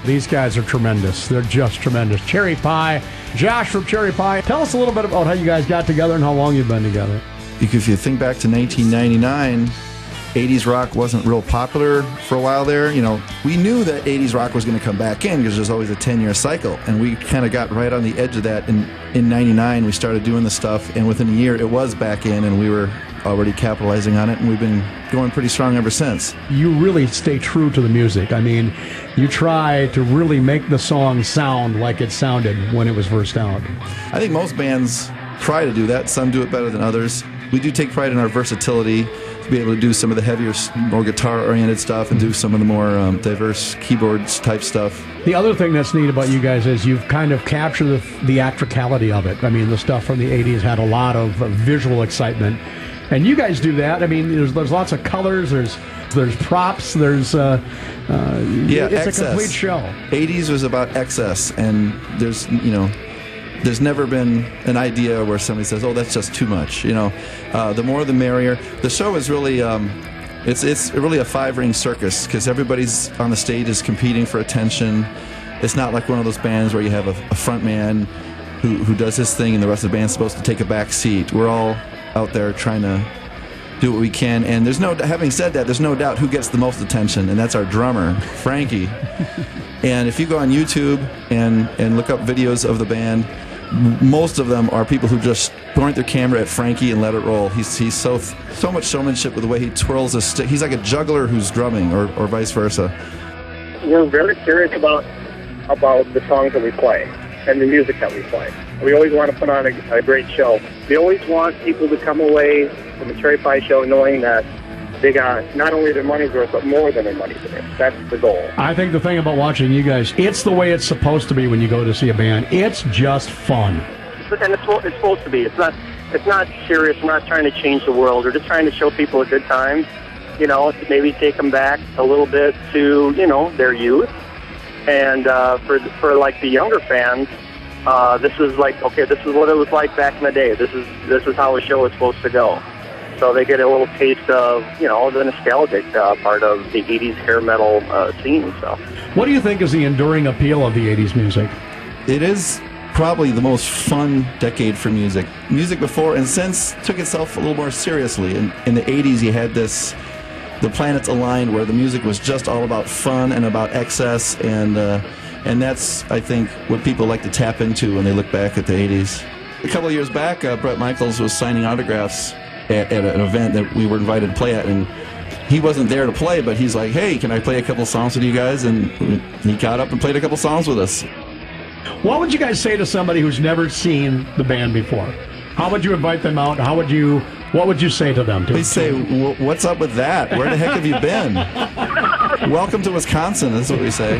These guys are tremendous. They're just tremendous. Cherry Pie, Josh from Cherry Pie. Tell us a little bit about how you guys got together and how long you've been together. If you think back to 1999, 80s rock wasn't real popular for a while there. You know, we knew that 80s rock was going to come back in because there's always a 10-year cycle, and we kind of got right on the edge of that. In 99, we started doing the stuff, and within a year, it was back in, and we were already capitalizing on it, and we've been going pretty strong ever since. You really stay true to the music. I mean, you try to really make the song sound like it sounded when it was first out. I think most bands try to do that. Some do it better than others. We do take pride in our versatility to be able to do some of the heavier, more guitar-oriented stuff and do some of the more diverse keyboards-type stuff. The other thing that's neat about you guys is you've kind of captured the theatricality of it. I mean, the stuff from the 80s had a lot of visual excitement. And you guys do that. I mean, there's lots of colors, there's props, it's excess. A complete show. 80s was about excess, and there's never been an idea where somebody says, "Oh, that's just too much." The more the merrier. The show is really it's really a five-ring circus because everybody's on the stage is competing for attention. It's not like one of those bands where you have a front man who does his thing and the rest of the band's supposed to take a back seat. We're all out there trying to do what we can, and having said that, there's no doubt who gets the most attention, and that's our drummer, Frankie. And if you go on YouTube and look up videos of the band, most of them are people who just point their camera at Frankie and let it roll. He's so much showmanship with the way he twirls his stick. He's like a juggler who's drumming, or vice versa. We're very serious about the songs that we play and the music that we play. We always want to put on a great show. We always want people to come away from the Cherry Pie show knowing that they got not only their money's worth, but more than their money's worth. That's the goal. I think the thing about watching you guys, it's the way it's supposed to be when you go to see a band. It's just fun. And it's supposed to be. It's not serious. We're not trying to change the world. We're just trying to show people a good time. Maybe take them back a little bit to, their youth. And for like the younger fans, this is like, okay, this is what it was like back in the day. This is how a show was supposed to go. So they get a little taste of, the nostalgic part of the 80s hair metal scene. So, what do you think is the enduring appeal of the 80s music? It is probably the most fun decade for music. Music before and since took itself a little more seriously. In the 80s, you had the planets aligned where the music was just all about fun and about excess, and that's, I think, what people like to tap into when they look back at the 80s. A couple of years back, Bret Michaels was signing autographs at an event that we were invited to play at, and he wasn't there to play, but he's like, "Hey, can I play a couple songs with you guys?" And he got up and played a couple songs with us. What would you guys say to somebody who's never seen the band before? How would you invite them out? What would you say to them? We say, "What's up with that? Where the heck have you been? Welcome to Wisconsin," that's what we say.